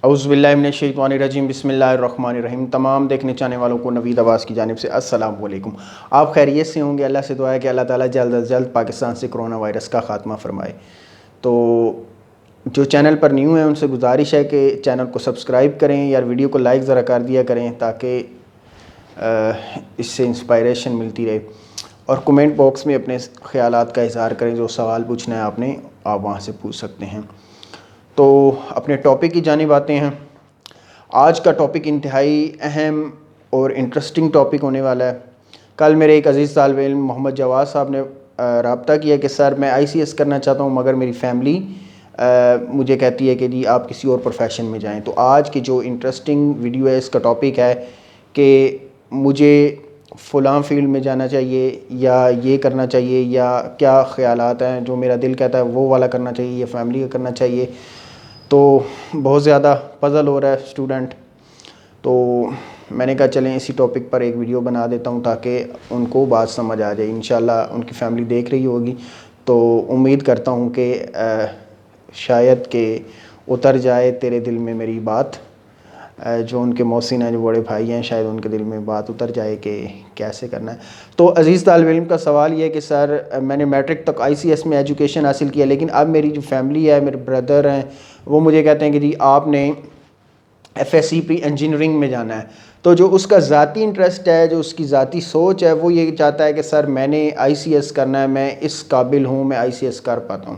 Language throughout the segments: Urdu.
اعوذ باللہ من الشیطان الرجیم، بسم اللہ الرحمن الرحیم۔ تمام دیکھنے چاہنے والوں کو نوید عباس کی جانب سے السلام علیکم۔ آپ خیریت سے ہوں گے؟ اللہ سے دعا ہے کہ اللہ تعالیٰ جلد از جلد پاکستان سے کرونا وائرس کا خاتمہ فرمائے۔ تو جو چینل پر نیو ہیں ان سے گزارش ہے کہ چینل کو سبسکرائب کریں، یار ویڈیو کو لائک ذرا کر دیا کریں تاکہ اس سے انسپائریشن ملتی رہے، اور کمنٹ باکس میں اپنے خیالات کا اظہار کریں۔ جو سوال پوچھنا ہے آپ وہاں سے پوچھ سکتے ہیں۔ تو اپنے ٹاپک کی جانب آتے ہیں۔ آج کا ٹاپک انتہائی اہم اور انٹرسٹنگ ٹاپک ہونے والا ہے۔ کل میرے ایک عزیز طالب علم محمد جواز صاحب نے رابطہ کیا کہ سر میں ICS کرنا چاہتا ہوں، مگر میری فیملی مجھے کہتی ہے کہ جی آپ کسی اور پروفیشن میں جائیں۔ تو آج کی جو انٹرسٹنگ ویڈیو ہے، اس کا ٹاپک ہے کہ مجھے فلاں فیلڈ میں جانا چاہیے یا یہ کرنا چاہیے، یا کیا خیالات ہیں، جو میرا دل کہتا ہے وہ والا کرنا چاہیے یا فیملی کا کرنا چاہیے۔ تو بہت زیادہ پزل ہو رہا ہے اسٹوڈنٹ، تو میں نے کہا چلیں اسی ٹاپک پر ایک ویڈیو بنا دیتا ہوں تاکہ ان کو بات سمجھ آ جائے۔ انشاءاللہ ان کی فیملی دیکھ رہی ہوگی، تو امید کرتا ہوں کہ شاید کہ اتر جائے تیرے دل میں میری بات۔ جو ان کے محسن ہیں، جو بڑے بھائی ہیں، شاید ان کے دل میں بات اتر جائے کہ کیسے کرنا ہے۔ تو عزیز طالب علم کا سوال یہ ہے کہ سر میں نے میٹرک تک ICS میں ایجوکیشن حاصل کیا، لیکن اب میری جو فیملی ہے، میرے بردر ہیں، وہ مجھے کہتے ہیں کہ جی آپ نے FSC پری انجینئرنگ میں جانا ہے۔ تو جو اس کا ذاتی انٹرسٹ ہے، جو اس کی ذاتی سوچ ہے، وہ یہ چاہتا ہے کہ سر میں نے ICS کرنا ہے، میں اس قابل ہوں، میں ICS کر پاتا ہوں۔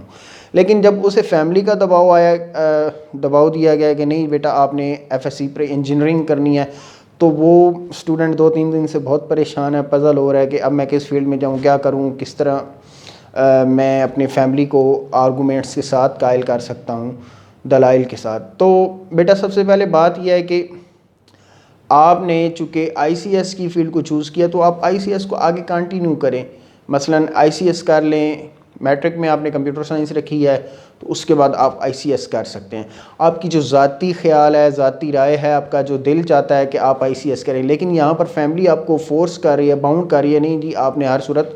لیکن جب اسے فیملی کا دباؤ دیا گیا کہ نہیں بیٹا آپ نے FSC پری انجینئرنگ کرنی ہے، تو وہ اسٹوڈنٹ 2-3 دن سے بہت پریشان ہے، پزل ہو رہا ہے کہ اب میں کس فیلڈ میں جاؤں، کیا کروں، کس طرح میں اپنی فیملی کو آرگومنٹس کے ساتھ قائل کر سکتا ہوں، دلائل کے ساتھ۔ تو بیٹا سب سے پہلے بات یہ ہے کہ آپ نے چونکہ ICS کی فیلڈ کو چوز کیا، تو آپ ICS کو آگے کنٹینیو کریں۔ مثلاً ICS کر لیں، میٹرک میں آپ نے کمپیوٹر سائنس رکھی ہے تو اس کے بعد آپ ICS کر سکتے ہیں۔ آپ کی جو ذاتی خیال ہے، ذاتی رائے ہے، آپ کا جو دل چاہتا ہے کہ آپ ICS کریں، لیکن یہاں پر فیملی آپ کو فورس کر رہی ہے، باؤنڈ کر رہی ہے، نہیں جی آپ نے ہر صورت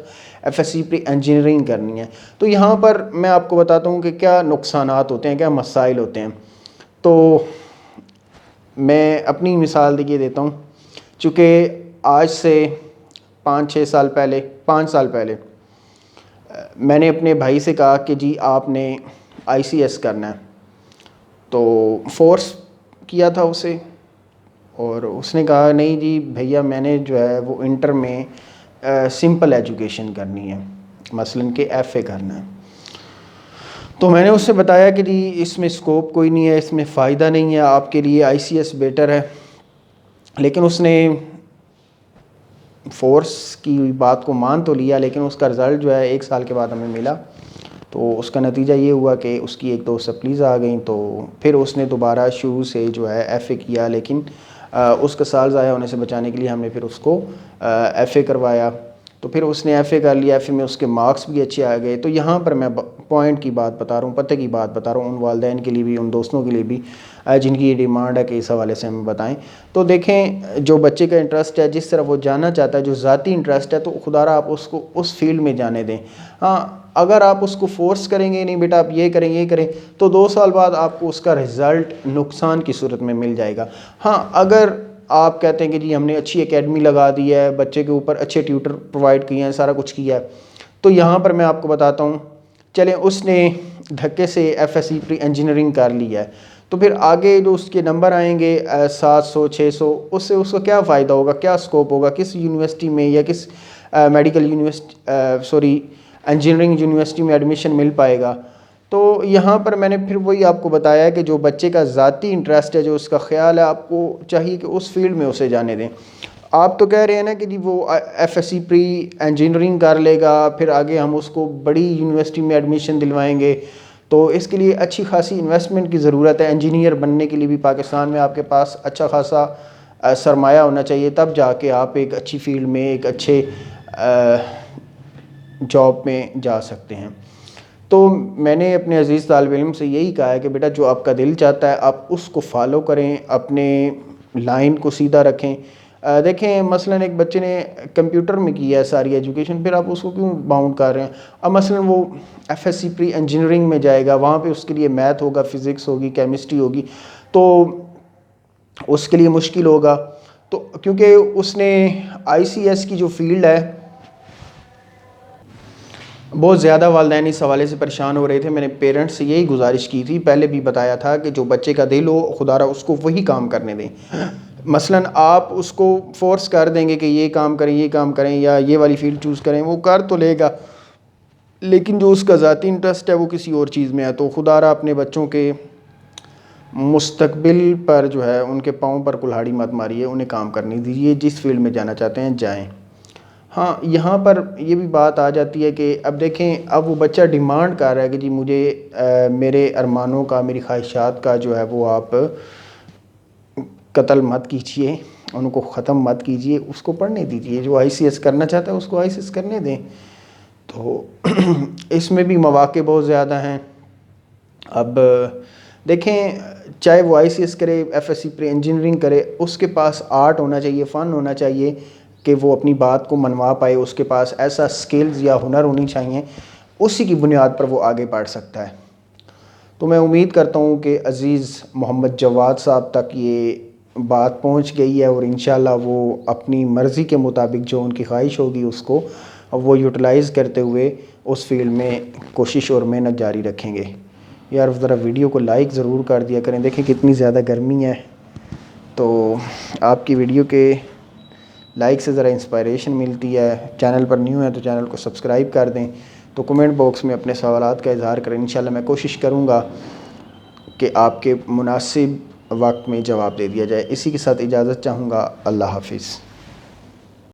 FSC پری انجینئرنگ کرنی ہے۔ تو یہاں پر میں آپ کو بتاتا ہوں کہ کیا نقصانات ہوتے ہیں، کیا مسائل ہوتے ہیں۔ تو میں اپنی مثال دیتا ہوں۔ چونکہ آج سے 5 سال پہلے میں نے اپنے بھائی سے کہا کہ جی آپ نے ICS کرنا ہے، تو فورس کیا تھا اسے، اور اس نے کہا نہیں جی بھیا میں نے جو ہے وہ انٹر میں سمپل ایجوکیشن کرنی ہے، مثلاً کہ FA کرنا ہے۔ تو میں نے اس سے بتایا کہ جی اس میں اسکوپ کوئی نہیں ہے، اس میں فائدہ نہیں ہے، آپ کے لیے ICS بیٹر ہے۔ لیکن اس نے فورس کی بات کو مان تو لیا، لیکن اس کا رزلٹ جو ہے 1 سال کے بعد ہمیں ملا، تو اس کا نتیجہ یہ ہوا کہ اس کی 1-2 سپلیز آ گئیں، تو پھر اس نے دوبارہ شروع سے جو ہے FA کیا، لیکن اس کا سال ضائع ہونے سے بچانے کے لیے ہم نے پھر اس کو FA کروایا۔ تو پھر اس نے FA کر لیا، FA میں اس کے مارکس بھی اچھے آ گئے۔ تو یہاں پر میں پوائنٹ کی بات بتا رہا ہوں، پتہ کی بات بتا رہا ہوں، ان والدین کے لیے بھی، ان دوستوں کے لیے بھی جن کی یہ ڈیمانڈ ہے کہ اس حوالے سے ہمیں بتائیں۔ تو دیکھیں جو بچے کا انٹرسٹ ہے، جس طرف وہ جانا چاہتا ہے، جو ذاتی انٹرسٹ ہے، تو خدا را آپ اس کو اس فیلڈ میں جانے دیں۔ ہاں اگر آپ اس کو فورس کریں گے نہیں بیٹا آپ یہ کریں تو 2 سال بعد آپ کو اس کا رزلٹ نقصان کی صورت میں مل جائے گا۔ ہاں اگر آپ کہتے ہیں کہ جی ہم نے اچھی اکیڈمی لگا دی ہے، بچے کے اوپر اچھے ٹیوٹر پرووائڈ کیے ہیں، سارا کچھ کیا ہے، تو یہاں پر میں آپ کو بتاتا ہوں، چلیں اس نے دھکے سے FSC پری انجینئرنگ کر لی ہے، تو پھر آگے جو اس کے نمبر آئیں گے 700 600، اس سے اس کو کیا فائدہ ہوگا، کیا اسکوپ ہوگا، کس یونیورسٹی میں یا کس انجینئرنگ یونیورسٹی میں ایڈمیشن مل پائے گا۔ تو یہاں پر میں نے پھر وہی آپ کو بتایا کہ جو بچے کا ذاتی انٹرسٹ ہے، جو اس کا خیال ہے، آپ کو چاہیے کہ اس فیلڈ میں اسے جانے دیں۔ آپ تو کہہ رہے ہیں نا کہ جی وہ FSC پری انجینئرنگ کر لے گا، پھر آگے ہم اس کو بڑی یونیورسٹی میں ایڈمیشن دلوائیں گے، تو اس کے لیے اچھی خاصی انویسٹمنٹ کی ضرورت ہے۔ انجینئر بننے کے لیے بھی پاکستان میں آپ کے پاس اچھا خاصا سرمایہ ہونا چاہیے، تب جا کے آپ ایک اچھی فیلڈ میں، ایک اچھے جاب میں جا سکتے ہیں۔ تو میں نے اپنے عزیز طالب علم سے یہی کہا ہے کہ بیٹا جو آپ کا دل چاہتا ہے آپ اس کو فالو کریں، اپنے لائن کو سیدھا رکھیں۔ دیکھیں مثلاً ایک بچے نے کمپیوٹر میں کیا ہے ساری ایجوکیشن، پھر آپ اس کو کیوں باؤنڈ کر رہے ہیں؟ اب مثلاً وہ FSC پری انجینئرنگ میں جائے گا، وہاں پہ اس کے لیے میتھ ہوگا، فزکس ہوگی، کیمسٹری ہوگی، تو اس کے لیے مشکل ہوگا. تو کیونکہ اس نے آئی سی ایس کی جو فیلڈ ہے بہت زیادہ والدین اس حوالے سے پریشان ہو رہے تھے. میں نے پیرنٹس سے یہی گزارش کی تھی، پہلے بھی بتایا تھا کہ جو بچے کا دل ہو خدا را اس کو وہی کام کرنے دیں. مثلاً آپ اس کو فورس کر دیں گے کہ یہ کام کریں یہ کام کریں یا یہ والی فیلڈ چوز کریں، وہ کر تو لے گا، لیکن جو اس کا ذاتی انٹرسٹ ہے وہ کسی اور چیز میں ہے. تو خدا را اپنے بچوں کے مستقبل پر جو ہے ان کے پاؤں پر کلہاڑی مت ماریے، انہیں کام کرنے دیجیے، جس فیلڈ میں جانا چاہتے ہیں جائیں. ہاں یہاں پر یہ بھی بات آ جاتی ہے کہ اب دیکھیں اب وہ بچہ ڈیمانڈ کر رہا ہے کہ جی مجھے میرے ارمانوں کا میری خواہشات کا جو ہے وہ آپ قتل مت کیجیے، ان کو ختم مت کیجیے، اس کو پڑھنے دیجیے. جو آئی سی ایس کرنا چاہتا ہے اس کو آئی سی ایس کرنے دیں. تو اس میں بھی مواقع بہت زیادہ ہیں. اب دیکھیں چاہے وہ آئی سی ایس کرے، F S C pre engineering کرے، اس کے پاس آرٹ ہونا چاہیے، فن ہونا چاہیے کہ وہ اپنی بات کو منوا پائے. اس کے پاس ایسا سکلز یا ہنر ہونی چاہیے، اسی کی بنیاد پر وہ آگے بڑھ سکتا ہے. تو میں امید کرتا ہوں کہ عزیز محمد جواد صاحب تک یہ بات پہنچ گئی ہے، اور انشاءاللہ وہ اپنی مرضی کے مطابق جو ان کی خواہش ہوگی اس کو وہ یوٹیلائز کرتے ہوئے اس فیلڈ میں کوشش اور محنت جاری رکھیں گے. یار ذرا ویڈیو کو لائک ضرور کر دیا کریں، دیکھیں کتنی زیادہ گرمی ہے، تو آپ کی ویڈیو کے لائک سے ذرا انسپائریشن ملتی ہے. چینل پر نیو ہے تو چینل کو سبسکرائب کر دیں. تو کمنٹ باکس میں اپنے سوالات کا اظہار کریں، انشاءاللہ میں کوشش کروں گا کہ آپ کے مناسب وقت میں جواب دے دیا جائے. اسی کے ساتھ اجازت چاہوں گا. اللہ حافظ.